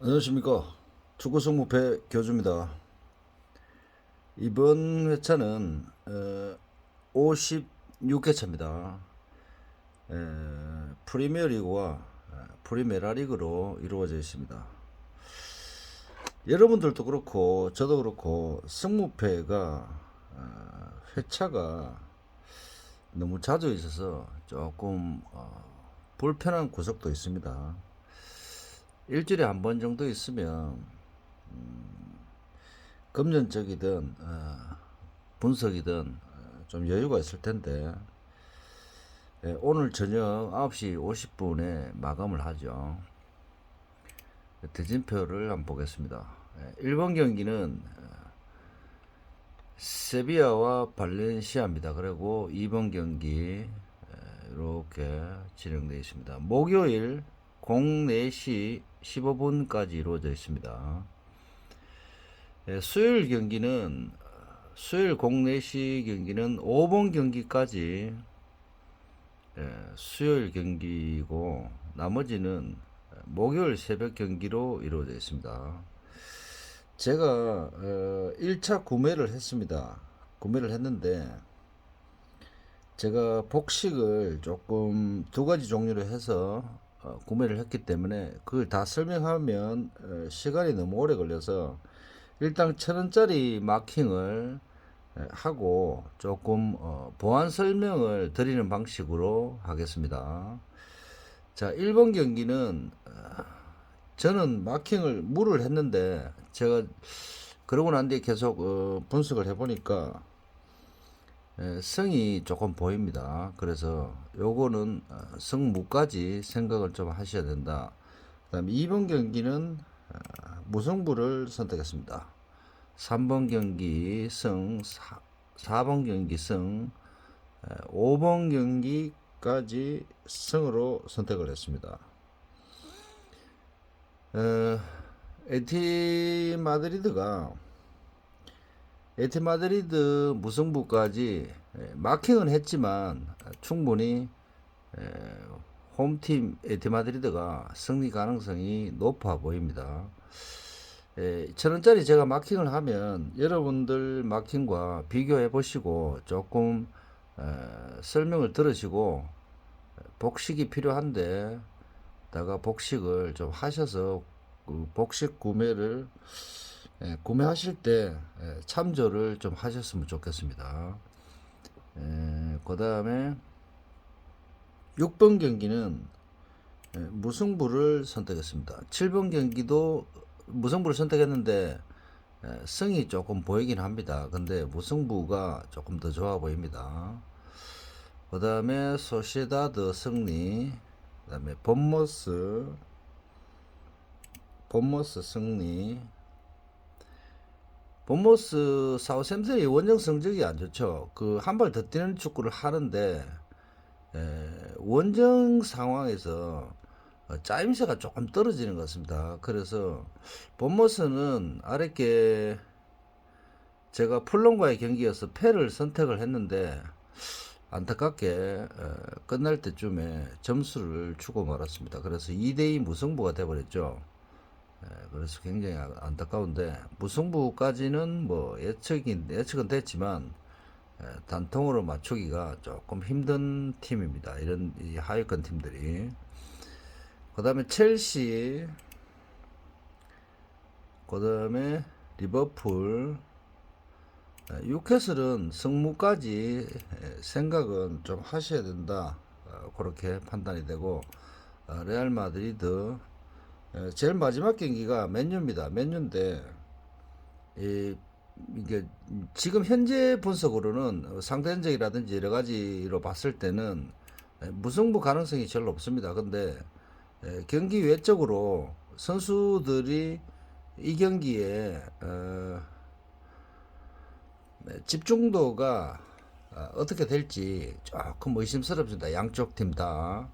안녕하십니까. 축구 승무패 교주입니다. 이번 회차는 56회차입니다. 프리미어리그와 프리메라리그로 이루어져 있습니다. 여러분들도 그렇고 저도 그렇고 승무패가 회차가 너무 자주 있어서 조금 불편한 구석도 있습니다. 일주일에 한 번 정도 있으면 금전적이든 분석이든 좀 여유가 있을 텐데, 오늘 저녁 9시 50분에 마감을 하죠. 대진표를 한번 보겠습니다. 1번 경기는 세비야와 발렌시아입니다. 그리고 2번 경기 이렇게 진행되어 있습니다. 목요일 04시 15분까지 이루어져 있습니다. 수요일 경기는 수요일 04시 경기는 5번 경기까지 수요일 경기고, 나머지는 목요일 새벽 경기로 이루어져 있습니다. 제가 1차 구매를 했습니다. 구매를 했는데 제가 복식을 조금 두 가지 종류로 해서 구매를 했기 때문에 그걸 다 설명하면 시간이 너무 오래 걸려서 일단 1,000원짜리 마킹을 하고 조금 보안 설명을 드리는 방식으로 하겠습니다. 자, 1번 경기는 저는 마킹을 무를 했는데 제가 그러고 난 뒤에 계속 분석을 해보니까 성이 조금 보입니다. 그래서 요거는 성무까지 생각을 좀 하셔야 된다. 그 다음에 2번 경기는 무승부를 선택했습니다. 3번 경기 성, 4번 경기 성, 5번 경기까지 성으로 선택을 했습니다. 에티 마드리드가 에티 마드리드 무승부까지 마킹은 했지만 충분히 홈팀 에티 마드리드가 승리 가능성이 높아 보입니다. 1,000원짜리 제가 마킹을 하면 여러분들 마킹과 비교해 보시고 조금 설명을 들으시고 복식이 필요한데 다가 복식을 좀 하셔서 그 복식 구매를 구매하실 때 참조를 좀 하셨으면 좋겠습니다. 그 다음에 6번 경기는 무승부를 선택했습니다. 7번 경기도 무승부를 선택했는데 승이 조금 보이긴 합니다. 근데 무승부가 조금 더 좋아 보입니다. 그 다음에 소시에다드 승리, 그 다음에 본머스 승리. 본머스 사우샘튼이 원정 성적이 안 좋죠. 그 한 발 더 뛰는 축구를 하는데 원정 상황에서 짜임새가 조금 떨어지는 것 같습니다. 그래서 본머스는 아랫게 제가 풀론과의 경기여서 패를 선택을 했는데 안타깝게 끝날 때쯤에 점수를 주고 말았습니다. 그래서 2대2 무승부가 돼버렸죠. 그래서 굉장히 안타까운데, 무승부까지는 뭐 예측은 됐지만 단통으로 맞추기가 조금 힘든 팀입니다. 이런 이 하위권 팀들이. 그 다음에 첼시, 그 다음에 리버풀, 뉴캐슬은 승무까지 생각은 좀 하셔야 된다. 그렇게 판단이 되고, 레알 마드리드, 제일 마지막 경기가 맨유입니다. 맨유인데 이게 지금 현재 분석으로는 상대 전적이라든지 여러 가지로 봤을 때는 무승부 가능성이 별로 없습니다. 근데 경기 외적으로 선수들이 이 경기에 집중도가 어떻게 될지 조금 의심스럽습니다. 양쪽 팀 다.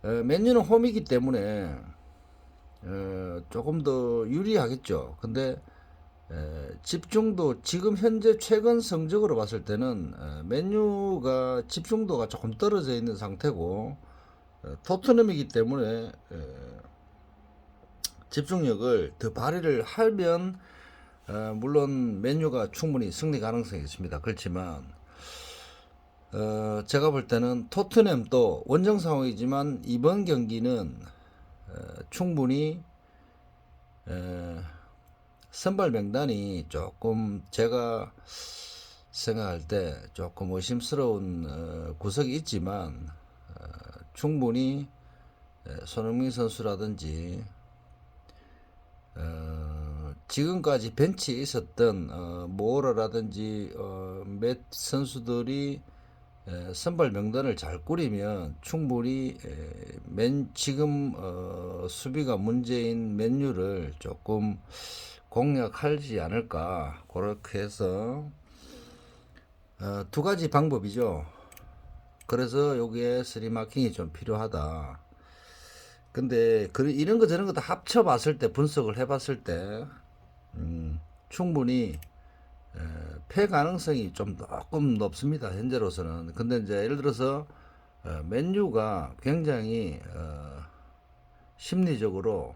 맨유는 홈이기 때문에 조금 더 유리하겠죠. 근데 집중도 지금 현재 최근 성적으로 봤을 때는 맨유가 집중도가 조금 떨어져 있는 상태고, 토트넘이기 때문에 집중력을 더 발휘를 하면 물론 맨유가 충분히 승리 가능성이 있습니다. 그렇지만 제가 볼 때는 토트넘도 원정 상황이지만 이번 경기는 충분히 선발 명단이 조금 제가 생각할 때 조금 의심스러운 구석이 있지만 충분히 손흥민 선수라든지 지금까지 벤치에 있었던 모어라든지 몇 선수들이 선발 명단을 잘 꾸리면 충분히 지금 수비가 문제인 맨유를 조금 공략하지 않을까 그렇게 해서 두 가지 방법이죠. 그래서 여기에 스리마킹이 좀 필요하다. 근데 이런 거 저런 거 다 합쳐 봤을 때 분석을 해 봤을 때 충분히 패 가능성이 좀 조금 높습니다. 현재로서는. 근데 이제 예를 들어서 맨유가 굉장히 심리적으로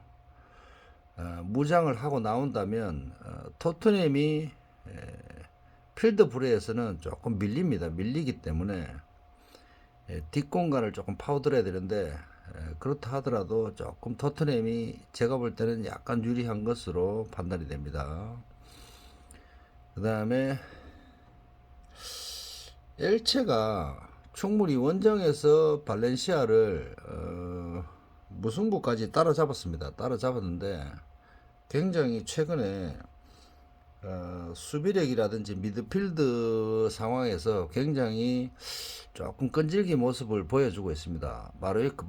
무장을 하고 나온다면 토트넘이 필드 플레이에서는 조금 밀립니다. 밀리기 때문에 뒷공간을 조금 파고들어야 되는데 그렇다 하더라도 조금 토트넘이 제가 볼 때는 약간 유리한 것으로 판단이 됩니다. 그 다음에 엘체가 충분히 원정에서 발렌시아를 무승부까지 따라잡았습니다. 따라잡았는데 굉장히 최근에 수비력이라든지 미드필드 상황에서 굉장히 조금 끈질긴 모습을 보여주고 있습니다.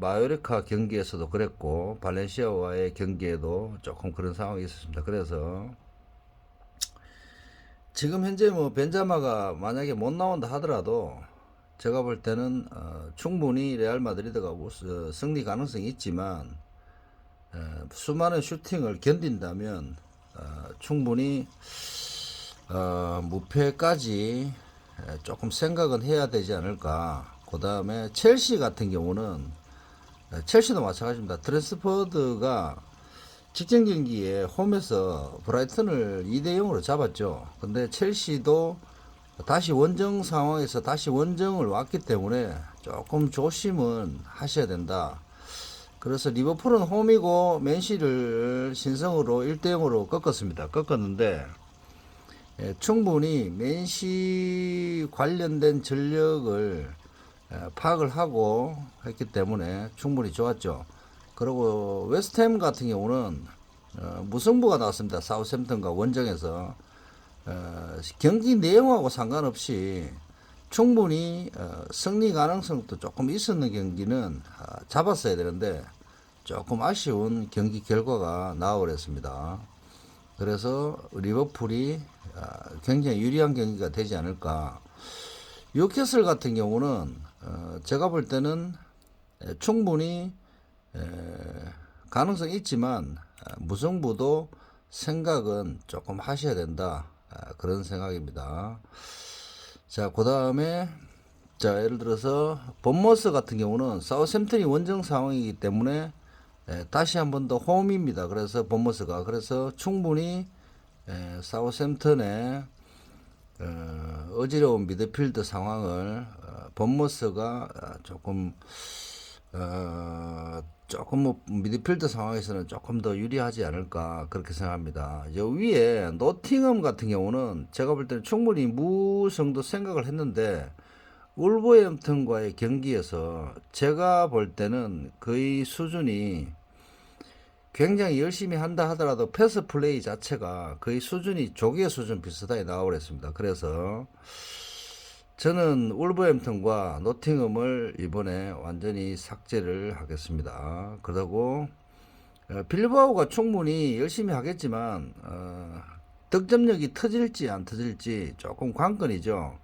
마요르카 경기에서도 그랬고 발렌시아와의 경기에도 조금 그런 상황이 있었습니다. 그래서 지금 현재 뭐 벤자마가 만약에 못 나온다 하더라도 제가 볼 때는 충분히 레알 마드리드가 승리 가능성이 있지만 수많은 슈팅을 견딘다면 충분히 무패까지 조금 생각은 해야 되지 않을까. 그 다음에 첼시 같은 경우는 첼시도 마찬가지입니다. 트랜스포드가 직전 경기에 홈에서 브라이튼을 2대0으로 잡았죠. 근데 첼시도 다시 원정 상황에서 다시 원정을 왔기 때문에 조금 조심은 하셔야 된다. 그래서 리버풀은 홈이고 맨시를 신성으로 1대0으로 꺾었습니다. 꺾었는데 충분히 맨시 관련된 전력을 파악을 하고 했기 때문에 충분히 좋았죠. 그리고 웨스트햄 같은 경우는 무승부가 나왔습니다. 사우샘튼과 원정에서 경기 내용하고 상관없이 충분히 승리 가능성도 조금 있었는 경기는 잡았어야 되는데 조금 아쉬운 경기 결과가 나와버렸습니다. 그래서 리버풀이 굉장히 유리한 경기가 되지 않을까. 뉴캐슬 같은 경우는 제가 볼 때는 충분히 가능성이 있지만 무승부도 생각은 조금 하셔야 된다. 그런 생각입니다. 자, 그 다음에 예를 들어서 본머스 같은 경우는 사우샘튼이 원정 상황이기 때문에 다시 한 번 더 홈입니다. 그래서 본머스가 그래서 충분히 사우샘튼의 어지러운 미드필드 상황을 본머스가 조금 뭐 미드필드 상황에서는 조금 더 유리하지 않을까 그렇게 생각합니다. 여 위에 노팅엄 같은 경우는 제가 볼 때는 충분히 무승도 생각을 했는데 울버햄튼과의 경기에서 제가 볼 때는 거의 수준이 굉장히 열심히 한다 하더라도 패스 플레이 자체가 거의 수준이 조기의 수준 비슷하게 나와버렸습니다. 그래서 저는 울버햄튼과 노팅엄을 이번에 완전히 삭제를 하겠습니다. 그리고 빌바오가 충분히 열심히 하겠지만 득점력이 터질지 안 터질지 조금 관건이죠.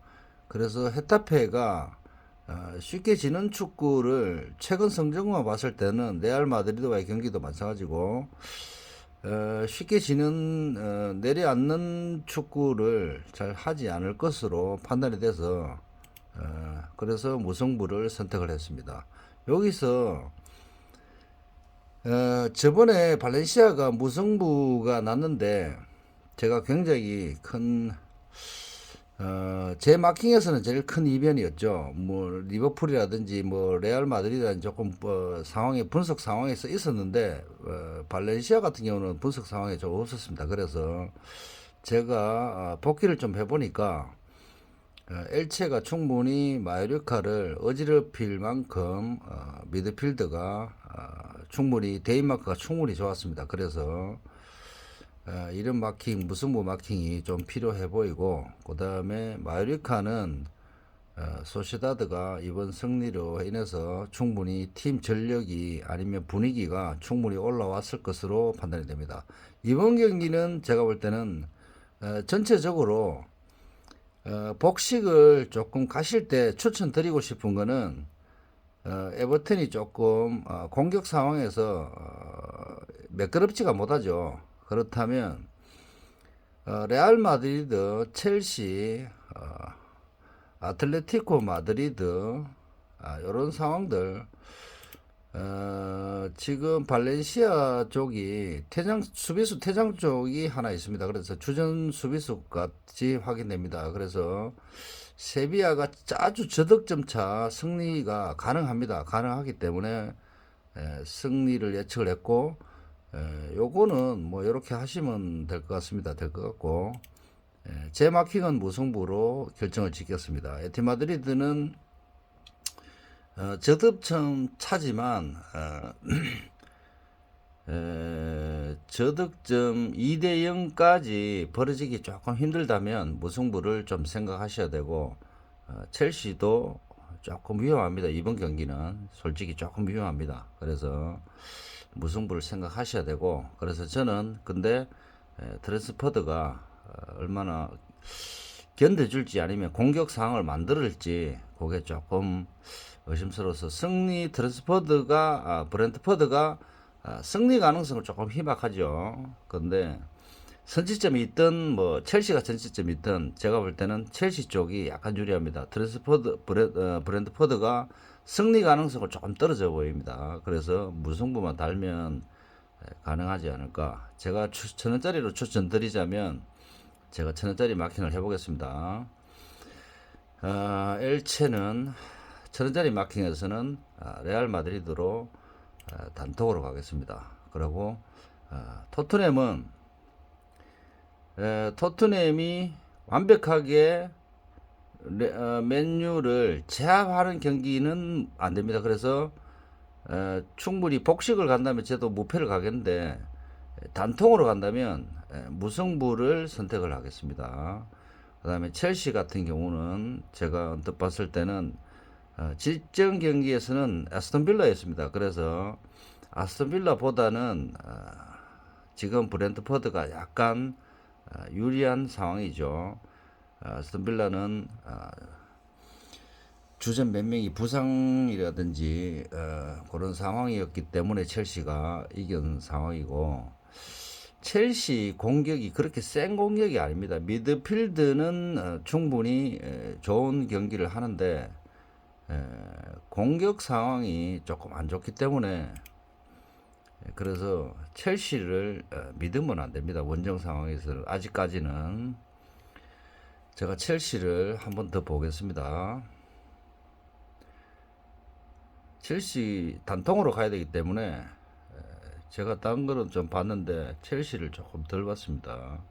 그래서 헤타페가 쉽게 지는 축구를 최근 성적만 봤을 때는 레알 마드리드와의 경기도 마찬가지고 쉽게 지는 내려앉는 축구를 잘 하지 않을 것으로 판단이 돼서 그래서 무승부를 선택을 했습니다. 여기서 저번에 발렌시아가 무승부가 났는데 제가 굉장히 제 마킹에서는 제일 큰 이변이었죠. 뭐 리버풀이라든지 뭐 레알 마드리드는 조금 상황에 분석 상황에서 있었는데 발렌시아 같은 경우는 분석 상황에 좀 없었습니다. 그래서 제가 복귀를 좀 해보니까 엘체가 충분히 마요르카를 어지럽힐 만큼 미드필더가 충분히 데인마크가 충분히 좋았습니다. 그래서 이런 마킹 무승부 마킹이 좀 필요해 보이고 그 다음에 마요르카는 소시다드가 이번 승리로 인해서 충분히 팀 전력이 아니면 분위기가 충분히 올라왔을 것으로 판단이 됩니다. 이번 경기는 제가 볼 때는 전체적으로 복식을 조금 가실 때 추천드리고 싶은 거는 에버튼이 조금 공격 상황에서 매끄럽지가 못하죠. 그렇다면 레알 마드리드, 첼시, 아틀레티코 마드리드 이런 상황들 지금 발렌시아 쪽이 수비수 퇴장 쪽이 하나 있습니다. 그래서 주전 수비수 같이 확인됩니다. 그래서 세비야가 아주 저득점 차 승리가 가능합니다. 가능하기 때문에 승리를 예측을 했고 요거는 뭐 이렇게 하시면 될 것 같습니다. 될 것 같고 제 마킹은 무승부로 결정을 짓겠습니다. 에티 마드리드는 저득점 차지만 저득점 2대 0까지 벌어지기 조금 힘들다면 무승부를 좀 생각하셔야 되고 첼시도 조금 위험합니다. 이번 경기는 솔직히 조금 위험합니다. 그래서 무승부를 생각하셔야 되고 그래서 저는 근데 트랜스퍼드가 얼마나 견뎌줄지 아니면 공격 상황을 만들을지 그게 조금 의심스러워서 브렌트퍼드가 승리 가능성을 조금 희박하죠. 근데 선취점이 있든 뭐 첼시가 선취점이 있든 제가 볼 때는 첼시 쪽이 약간 유리합니다. 브렌트퍼드가 승리 가능성을 조금 떨어져 보입니다. 그래서 무승부만 달면 가능하지 않을까. 제가 1,000원짜리로 추천드리자면 제가 1,000원짜리 마킹을 해보겠습니다. 엘체는 1,000원짜리 마킹에서는 레알 마드리드로 단톡으로 가겠습니다. 그리고 토트넘이 완벽하게 맨유를 제압하는 경기는 안 됩니다. 그래서 충분히 복식을 간다면 저도 무패를 가겠는데 단통으로 간다면 무승부를 선택을 하겠습니다. 그 다음에 첼시 같은 경우는 제가 언뜻 봤을 때는 직전 경기에서는 아스톤 빌라였습니다. 그래서 아스톤 빌라보다는 지금 브렌트퍼드가 약간 유리한 상황이죠. 아스톤 빌라는 주전 몇 명이 부상이라든지 그런 상황이었기 때문에 첼시가 이긴 상황이고 첼시 공격이 그렇게 센 공격이 아닙니다. 미드필드는 충분히 좋은 경기를 하는데 공격 상황이 조금 안 좋기 때문에 그래서 첼시를 믿으면 안 됩니다. 원정 상황에서 아직까지는 제가 첼시를 한 번 더 보겠습니다. 첼시 단통으로 가야 되기 때문에 제가 딴 거는 좀 봤는데 첼시를 조금 덜 봤습니다.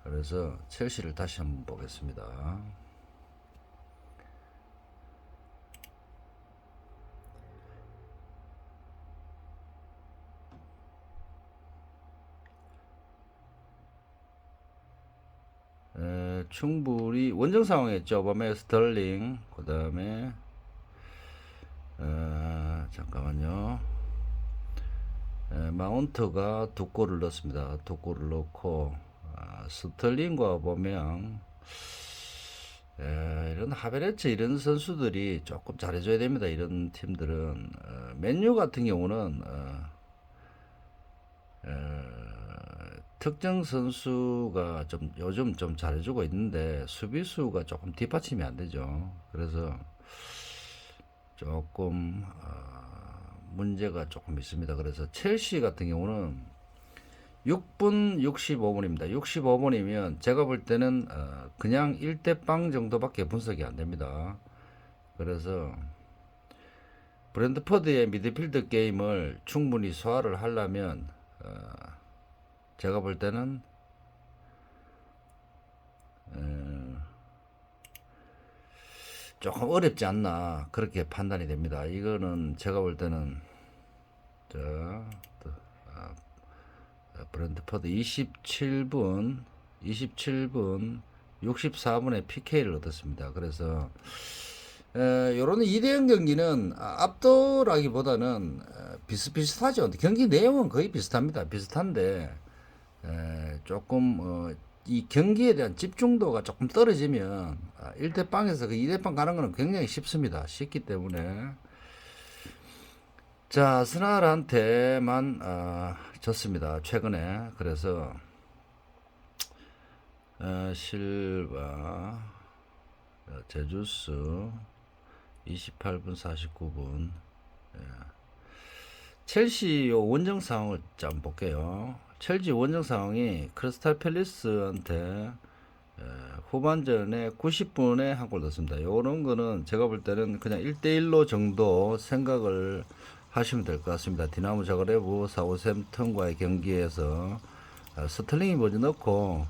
그래서 첼시를 다시 한번 보겠습니다. 충분히 원정 상황이었죠. 오바메 스털링 그 다음에 잠깐만요. 마운트가 두 골을 넣었습니다. 두 골을 넣고 스털링과 보면 이런 하베르츠 이런 선수들이 조금 잘해줘야 됩니다. 이런 팀들은 맨유 같은 경우는 특정 선수가 좀 요즘 좀 잘해주고 있는데 수비수가 조금 뒷받침이 안 되죠. 그래서 조금 문제가 조금 있습니다. 그래서 첼시 같은 경우는 6분 65분입니다. 65분이면 제가 볼 때는 그냥 1대 빵 정도밖에 분석이 안 됩니다. 그래서 브랜드포드의 미드필더 게임을 충분히 소화를 하려면 제가 볼 때는 조금 어렵지 않나 그렇게 판단이 됩니다. 이거는 제가 볼 때는 자, 브랜드포드 27분 64분에 PK를 얻었습니다. 그래서 요런 2대0 경기는 압도라기보다는 비슷비슷하죠. 경기 내용은 거의 비슷합니다. 비슷한데 조금 이 경기에 대한 집중도가 조금 떨어지면 1대 빵에서 그 2대 빵 가는 거는 굉장히 쉽습니다. 쉽기 때문에 자, 아스날한테만 졌습니다. 최근에. 그래서 실바 제주스 28분 49분 첼시 원정 상황을 좀 볼게요. 첼시 원정 상황이 크리스탈 팰리스한테 후반전에 90분에 한 골 넣습니다. 요런 거는 제가 볼 때는 그냥 1대1로 정도 생각을 하시면 될 것 같습니다. 디나모 자그레브 사우샘턴과의 경기에서 스털링이 먼저 넣고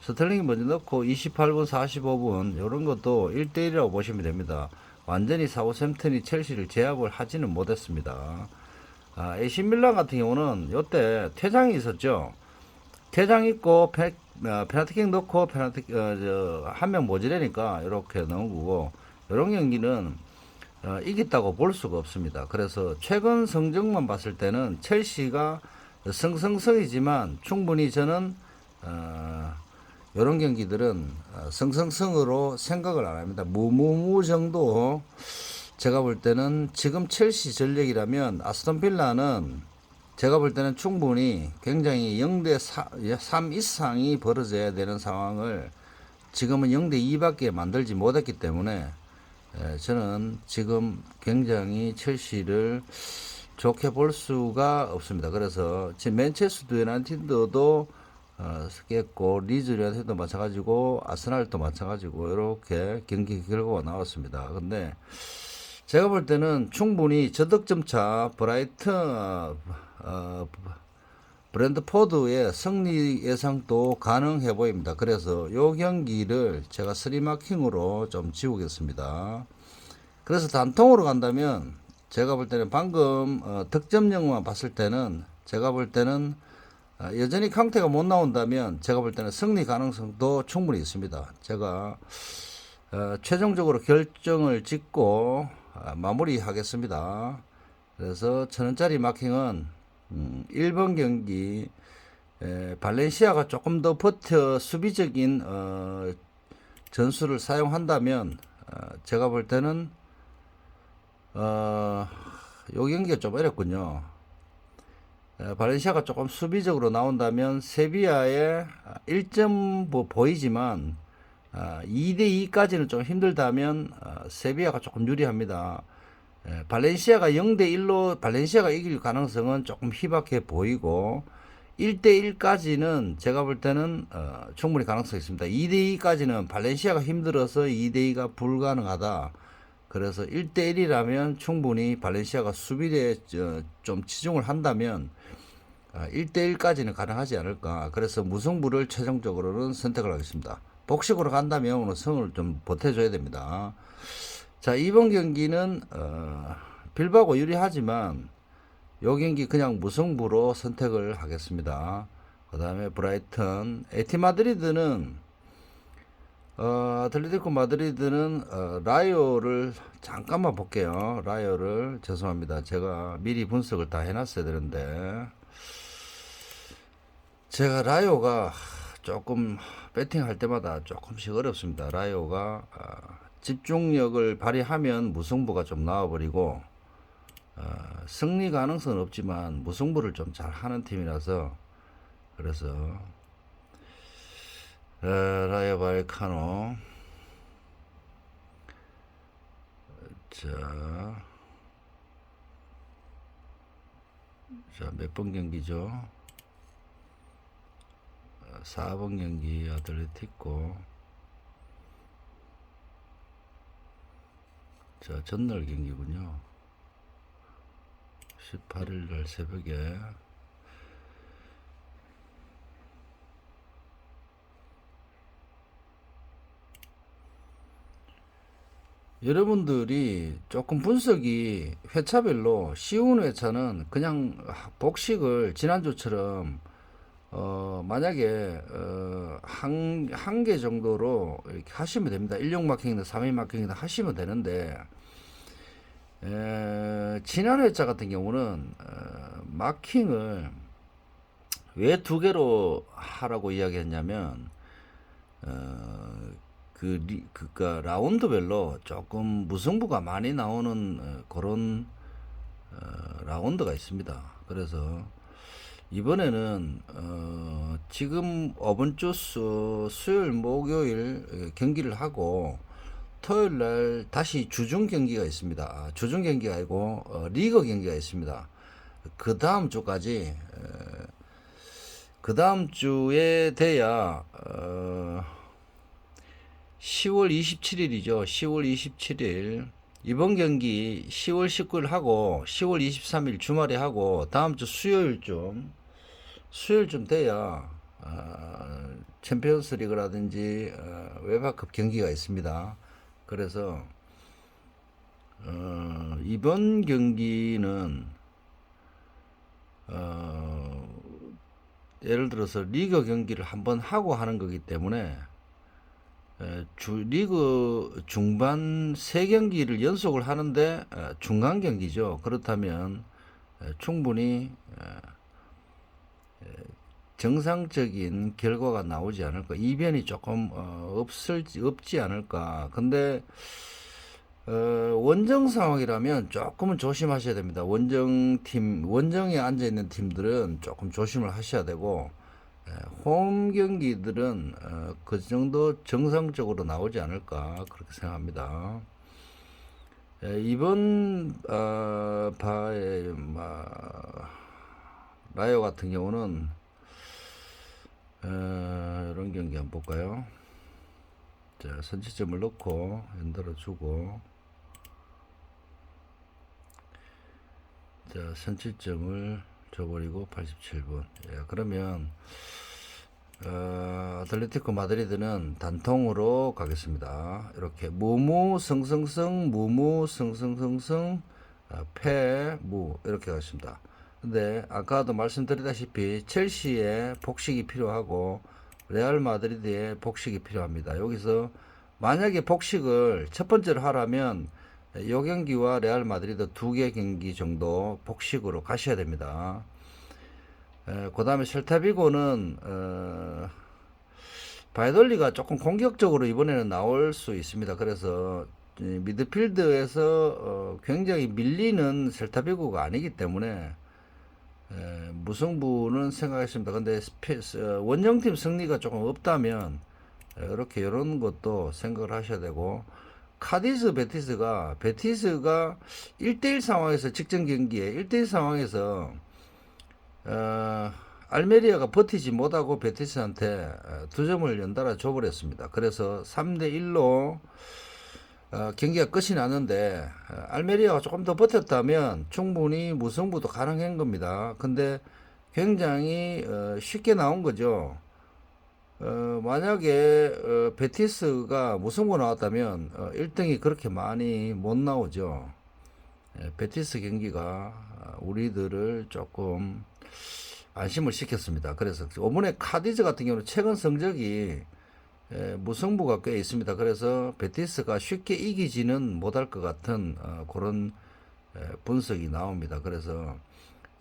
28분 45분 요런 것도 1대1이라고 보시면 됩니다. 완전히 사우샘턴이 첼시를 제압을 하지는 못했습니다. AC 밀란 같은 경우는 요때 퇴장이 있었죠. 퇴장 있고 페널티킥 넣고 한 명 모자라니까 이렇게 넣은 거고 이런 경기는 이겼다고 볼 수가 없습니다. 그래서 최근 성적만 봤을 때는 첼시가 승승승이지만 충분히 저는 이런 경기들은 승승승으로 생각을 안 합니다. 무무무 정도 제가 볼 때는 지금 첼시 전력이라면 아스톤 빌라는 제가 볼 때는 충분히 굉장히 0대 3 이상이 벌어져야 되는 상황을 지금은 0대 2밖에 만들지 못했기 때문에 저는 지금 굉장히 첼시를 좋게 볼 수가 없습니다. 그래서 지금 맨체스터 유나이티드도 깼고 리즈 유나이티드도 마찬가지고 아스날도 마찬가지고 이렇게 경기 결과가 나왔습니다. 근데 제가 볼 때는 충분히 저득점 차 브라이튼 브랜드포드의 승리 예상도 가능해 보입니다. 그래서 이 경기를 제가 스리마킹으로 좀 지우겠습니다. 그래서 단통으로 간다면 제가 볼 때는 방금 득점력만 봤을 때는 제가 볼 때는 여전히 강태가 못 나온다면 제가 볼 때는 승리 가능성도 충분히 있습니다. 제가 최종적으로 결정을 짓고 마무리하겠습니다. 그래서 1000원짜리 마킹은 1번 경기 발렌시아가 조금 더 버텨 수비적인 전술을 사용한다면 제가 볼 때는 요 경기가 좀 어렵군요. 발렌시아가 조금 수비적으로 나온다면 세비야의 1점 보이지만 2대2까지는 좀 힘들다면 세비야가 조금 유리합니다. 발렌시아가 0대1로 발렌시아가 이길 가능성은 조금 희박해 보이고 1대1까지는 제가 볼 때는 충분히 가능성이 있습니다. 2대2까지는 발렌시아가 힘들어서 2대2가 불가능하다. 그래서 1대1이라면 충분히 발렌시아가 수비에 좀 치중을 한다면 1대1까지는 가능하지 않을까. 그래서 무승부를 최종적으로는 선택을 하겠습니다. 복식으로 간다면 오늘 승을 좀 보태줘야 됩니다. 자, 이번 경기는 빌바고 유리하지만 요 경기 그냥 무승부로 선택을 하겠습니다. 그 다음에 브라이턴, 에티 마드리드는 아틀레티코 마드리드는 라이오를 잠깐만 볼게요. 라이오를 죄송합니다. 제가 미리 분석을 다 해놨어야 되는데 제가 라이오가 조금 배팅할 때마다 조금씩 어렵습니다. 라이오가 집중력을 발휘하면 무승부가 좀 나와버리고 승리 가능성은 없지만 무승부를 좀 잘 하는 팀이라서 그래서 라이오 바이카노 자 자, 몇 번 경기죠? 4번 경기 아틀레티코. 자, 전날 경기군요. 18일 날 새벽에. 여러분들이 조금 분석이 회차별로 쉬운 회차는 그냥 복식을 지난주처럼 만약에 한 개 정도로 이렇게 하시면 됩니다. 1용 마킹이나 3인 마킹이나 하시면 되는데 지난 회차 같은 경우는 마킹을 왜 두 개로 하라고 이야기했냐면 그니까 라운드별로 조금 무승부가 많이 나오는 그런 라운드가 있습니다. 그래서 이번에는 지금 이번 주 수요일 목요일 경기를 하고 토요일 날 다시 주중 경기가 있습니다. 주중 경기가 아니고 리그 경기가 있습니다. 그 다음 주까지 그 다음 주에 돼야 10월 27일이죠. 10월 27일 이번 경기 10월 19일 하고 10월 23일 주말에 하고 다음 주 수요일쯤 돼야 챔피언스 리그라든지 웨바컵 경기가 있습니다. 그래서 이번 경기는 예를 들어서 리그 경기를 한번 하고 하는 거기 때문에 리그 중반 3경기를 연속을 하는데 중간 경기죠. 그렇다면 충분히 정상적인 결과가 나오지 않을까. 이변이 조금 없지 않을까. 근데 원정 상황이라면 조금은 조심하셔야 됩니다. 원정에 앉아 있는 팀들은 조금 조심을 하셔야 되고 홈 경기들은 그 정도 정상적으로 나오지 않을까 그렇게 생각합니다. 이번 바의 라이오 같은 경우는 이런 경기 한번 볼까요? 자, 선취점을 넣고 연달아 주고, 자, 선취점을 줘버리고 87분. 예, 그러면 아틀레티코 마드리드는 단통으로 가겠습니다. 이렇게 무무승승승 무무승승승승 패무 이렇게 가겠습니다. 근데 아까도 말씀드렸다시피 첼시의 복식이 필요하고 레알 마드리드의 복식이 필요합니다. 여기서 만약에 복식을 첫 번째로 하라면 요 경기와 레알 마드리드 2개 경기 정도 복식으로 가셔야 됩니다. 그 다음에 셀타비고는 바이돌리가 조금 공격적으로 이번에는 나올 수 있습니다. 그래서 미드필드에서 굉장히 밀리는 셀타비고가 아니기 때문에 무승부는 생각했습니다. 근데 원정팀 승리가 조금 없다면 이렇게 이런 것도 생각을 하셔야 되고, 카디스 베티스가 1대1 상황에서 직전 경기에 1대1 상황에서 알메리아가 버티지 못하고 베티스한테 2점을 연달아 줘버렸습니다. 그래서 3대1로 경기가 끝이 났는데 알메리아가 조금 더 버텼다면 충분히 무승부도 가능한 겁니다. 근데 굉장히 쉽게 나온 거죠. 만약에 베티스가 무승부 나왔다면 1등이 그렇게 많이 못 나오죠. 베티스 경기가 우리들을 조금 안심을 시켰습니다. 그래서 오번에 카디즈 같은 경우는 최근 성적이 무승부가 꽤 있습니다. 그래서 베티스가 쉽게 이기지는 못할 것 같은 그런 분석이 나옵니다. 그래서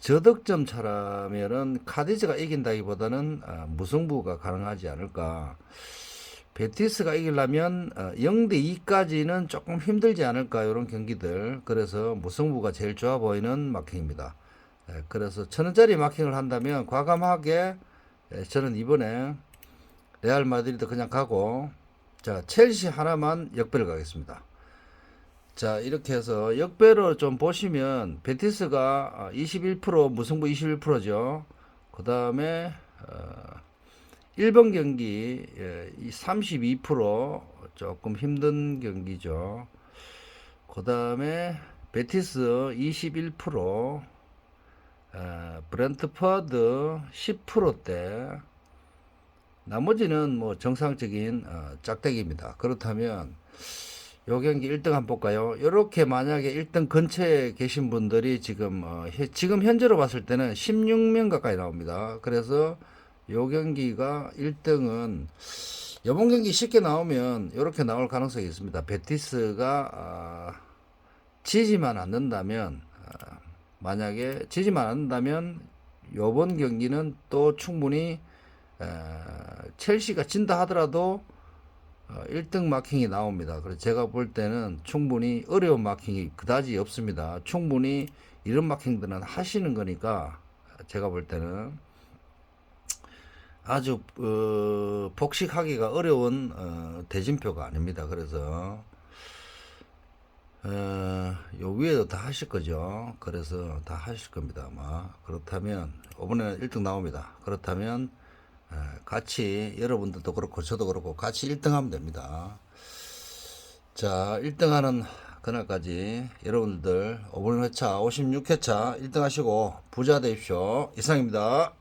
저득점 차라면은 카디즈가 이긴다기보다는 무승부가 가능하지 않을까. 베티스가 이기려면 0대2까지는 조금 힘들지 않을까, 이런 경기들. 그래서 무승부가 제일 좋아 보이는 마킹입니다. 그래서 1000원짜리 마킹을 한다면 과감하게 저는 이번에 레알 마드리드 그냥 가고, 자, 첼시 하나만 역배를 가겠습니다. 자, 이렇게 해서 역배로 좀 보시면 베티스가 21% 무승부 21%죠. 그 다음에 1번 경기 32% 조금 힘든 경기죠. 그 다음에 베티스 21%, 브렌트퍼드 10%대, 나머지는 뭐 정상적인 짝대기입니다. 그렇다면 요 경기 1등 한번 볼까요? 이렇게 만약에 1등 근처에 계신 분들이 지금 현재로 봤을 때는 16명 가까이 나옵니다. 그래서 요 경기가 1등은 이번 경기 쉽게 나오면 이렇게 나올 가능성이 있습니다. 베티스가 지지만 않는다면, 만약에 지지만 않는다면 요번 경기는 또 충분히 첼시가 진다 하더라도 1등 마킹이 나옵니다. 그래서 제가 볼 때는 충분히 어려운 마킹이 그다지 없습니다. 충분히 이런 마킹들은 하시는 거니까 제가 볼 때는 아주 복식하기가 어려운 대진표가 아닙니다. 그래서 요 위에도 다 하실 거죠. 그래서 다 하실 겁니다. 아마 그렇다면 이번에는 1등 나옵니다. 그렇다면 같이 여러분들도 그렇고 저도 그렇고 같이 1등 하면 됩니다. 자, 1등 하는 그날까지 여러분들 5번 회차 56회차 1등 하시고 부자 되십시오. 이상입니다.